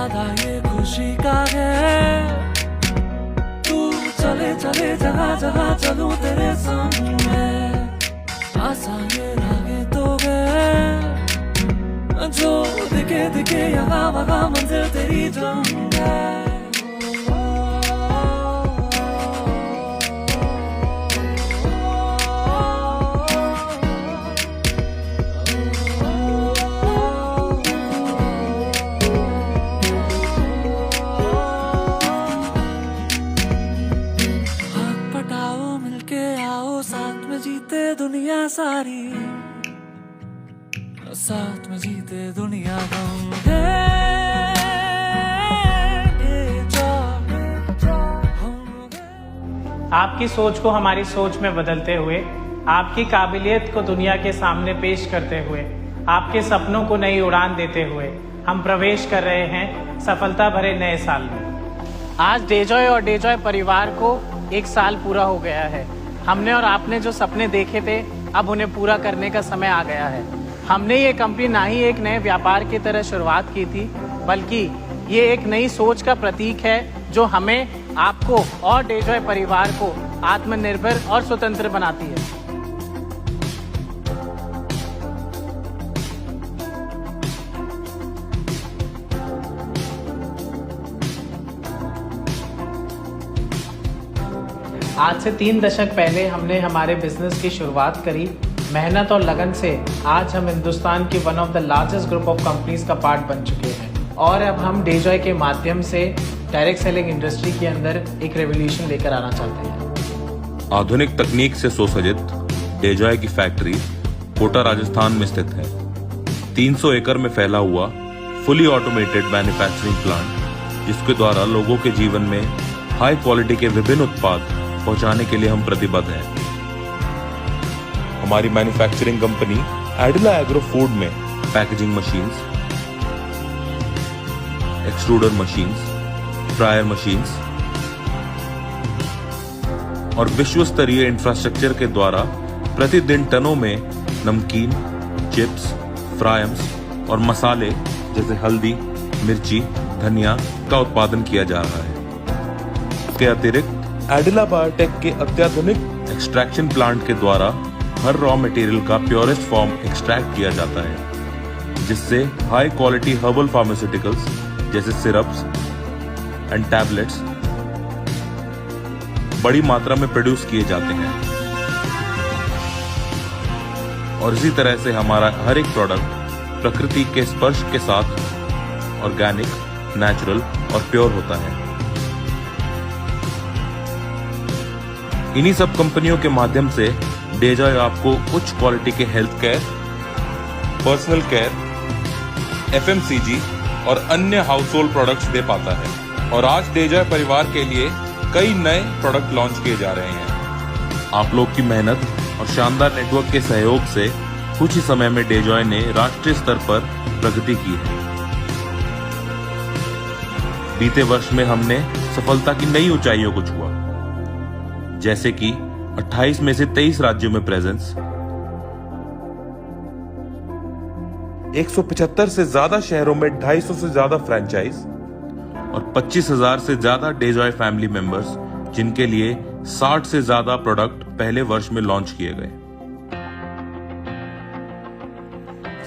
वादा ये खुशी का है, तू चले चले जहाँ जहाँ चलूं तेरे संग में, आसान ये रागे तो गए जो दिखे दिखे यहाँ वहाँ मंजिल तेरी जंग है। साथ में जीते दुनिया सारी, साथ में जीते दुनिया गम आपकी सोच को हमारी सोच में बदलते हुए, आपकी काबिलियत को दुनिया के सामने पेश करते हुए, आपके सपनों को नई उड़ान देते हुए हम प्रवेश कर रहे हैं सफलता भरे नए साल में। आज डेजॉय और डेजॉय परिवार को 1 साल पूरा हो गया है। हमने और आपने जो सपने देखे थे अब उन्हें पूरा करने का समय आ गया है। हमने ये कंपनी ना ही एक नए व्यापार की तरह शुरुआत की थी, बल्कि ये एक नई सोच का प्रतीक है जो हमें, आपको और डेजॉय परिवार को आत्मनिर्भर और स्वतंत्र बनाती है। आज से 3 दशक पहले हमने हमारे बिजनेस की शुरुआत करी। मेहनत और लगन से आज हम हिंदुस्तान की one of the largest group of companies का पार्ट बन चुके हैं और अब हम डेजॉय के माध्यम से डायरेक्ट सेलिंग इंडस्ट्री के अंदर एक रेवोल्यूशन लेकर आना चाहते हैं। आधुनिक तकनीक से सुसज्जित डेजॉय की फैक्ट्री कोटा राजस्थान में स्थित है। 300 एकड़ में फैला हुआ फुली ऑटोमेटेड मैन्युफैक्चरिंग प्लांट, जिसके द्वारा लोगों के जीवन में हाई क्वालिटी के विभिन्न उत्पाद पहुंचाने के लिए हम प्रतिबद्ध हैं। हमारी मैन्युफैक्चरिंग कंपनी एडिला एग्रो फूड में packaging machines, extruder machines, fryer machines और विश्व स्तरीय इंफ्रास्ट्रक्चर के द्वारा प्रतिदिन टनों में नमकीन, चिप्स, फ्रायम्स और मसाले जैसे हल्दी, मिर्ची, धनिया का उत्पादन किया जा रहा है। इसके अतिरिक्त एडिला बायोटेक के अत्याधुनिक एक्सट्रैक्शन प्लांट के द्वारा हर रॉ मटेरियल का प्योरेस्ट फॉर्म एक्सट्रैक्ट किया जाता है, जिससे हाई क्वालिटी हर्बल फार्मास्यूटिकल्स जैसे सिरप्स एंड टैबलेट्स बड़ी मात्रा में प्रोड्यूस किए जाते हैं। और इसी तरह से हमारा हर एक प्रोडक्ट प्रकृति के स्पर्श के साथ ऑर्गेनिक, नेचुरल और प्योर होता है। इन्हीं सब कंपनियों के माध्यम से डेजॉय आपको उच्च क्वालिटी के health care, personal care, FMCG और अन्य हाउस होल्ड प्रोडक्ट्स दे पाता है। और आज डेजॉय परिवार के लिए कई नए प्रोडक्ट लॉन्च किए जा रहे हैं। आप लोग की मेहनत और शानदार नेटवर्क के सहयोग से कुछ ही समय में डेजॉय ने राष्ट्रीय स्तर पर प्रगति की है। बीते वर्ष में हमने सफलता की नई ऊंचाइयों को छुआ, जैसे कि 28 में से 23 राज्यों में प्रेजेंस, 175 से ज्यादा शहरों में 250 से ज्यादा फ्रैंचाइज और 25,000 से ज्यादा डेजॉय फैमिली मेंबर्स, जिनके लिए 60 से ज्यादा प्रोडक्ट पहले वर्ष में लॉन्च किए गए।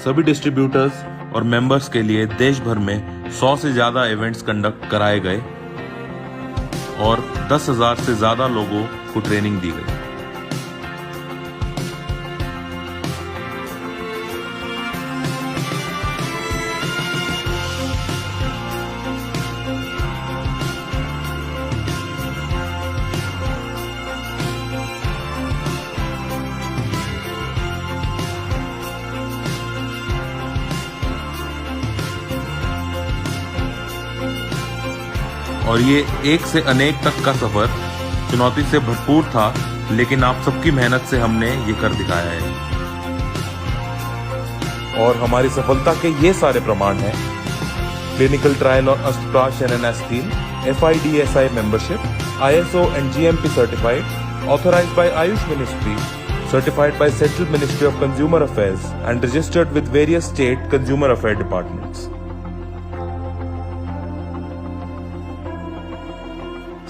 सभी डिस्ट्रीब्यूटर्स और मेंबर्स के लिए देश भर में 100 से ज्यादा इवेंट्स कंडक्ट कराए गए और 10,000 से ज्यादा लोगों को ट्रेनिंग दी गई। और ये एक से अनेक तक का सफर चुनौती से भरपूर था, लेकिन आप सबकी मेहनत से हमने ये कर दिखाया है। और हमारी सफलता के ये सारे प्रमाण हैं: क्लिनिकल ट्रायल और अष्टप्राश NN-3, FIDSI membership, ISO and GMP certified, authorized by Ayush Ministry, certified by Central Ministry of Consumer Affairs and registered with various state consumer affairs departments.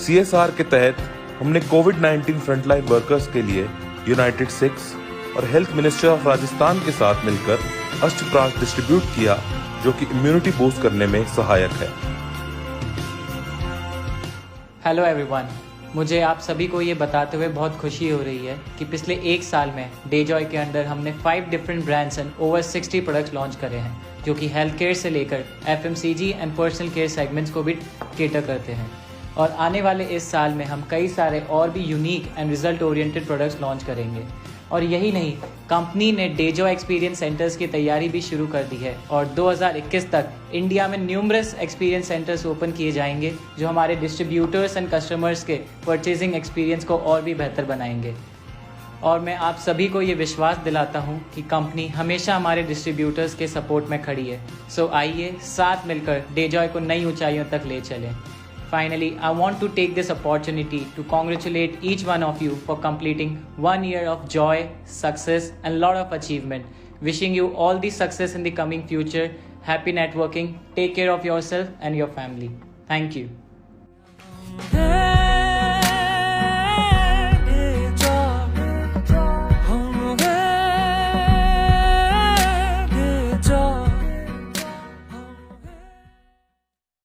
CSR के तहत हमने कोविड-19 फ्रंटलाइन वर्कर्स के लिए United six और health ministry of Rajasthan के साथ मिलकर अष्टप्राश distribute किया, जो कि इम्यूनिटी बूस्ट करने में सहायक है। हेलो एवरीवन, मुझे आप सभी को ये बताते हुए बहुत खुशी हो रही है कि पिछले एक साल में डेजॉय के अंदर हमने 5 different brands and over 60 products launch करे हैं, जो कि हेल्थ केयर से लेकर FMCG and personal care segments को भी केटर करते हैं। और आने वाले इस साल में हम कई सारे और भी unique and result oriented products launch करेंगे। और यही नहीं, कंपनी ने डेजॉय एक्सपीरियंस सेंटर्स की तैयारी भी शुरू कर दी है और 2021 तक इंडिया में न्यूमरस एक्सपीरियंस सेंटर्स ओपन किए जाएंगे, जो हमारे डिस्ट्रीब्यूटर्स एंड कस्टमर्स के परचेजिंग एक्सपीरियंस को और भी बेहतर बनाएंगे। और मैं आप सभी को ये विश्वास दिलाता हूँ कि कंपनी हमेशा हमारे डिस्ट्रीब्यूटर्स के सपोर्ट में खड़ी है। सो आइए साथ मिलकर डेजॉय को नई ऊंचाइयों तक ले चलें। Finally, I want to take this opportunity to congratulate each one of you for completing 1 year of joy, success and lot of achievement. Wishing you all the success in the coming future. Happy networking. Take care of yourself and your family. Thank you.